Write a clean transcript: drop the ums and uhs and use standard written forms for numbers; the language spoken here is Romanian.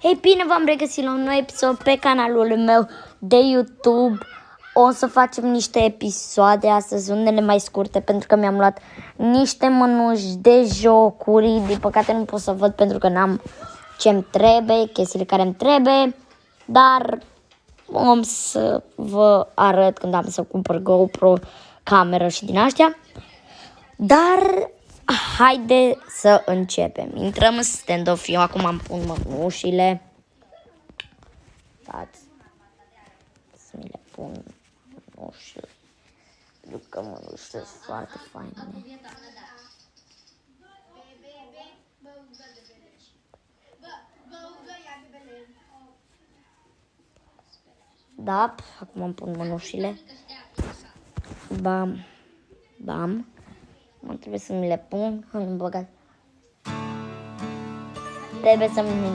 Hei, bine v-am regăsit la un nou episod pe canalul meu de YouTube. O să facem niște episoade astăzi, unele mai scurte, pentru că mi-am luat niște mănuși de jocuri. Din păcate nu pot să văd pentru că n-am ce-mi trebuie, chestiile care îmi trebuie. Dar om să vă arăt când am să cumpăr GoPro, cameră și din astea. Dar haide să începem. Intrăm în stand-off. Eu acum îmi pun mănușile. Stați. Să mi le pun mănușile. Pentru că mănușile sunt foarte faine. Da, acum îmi pun mănușile. Bam, bam. Mă trebuie să mi le pun în băgat. Trebuie să mi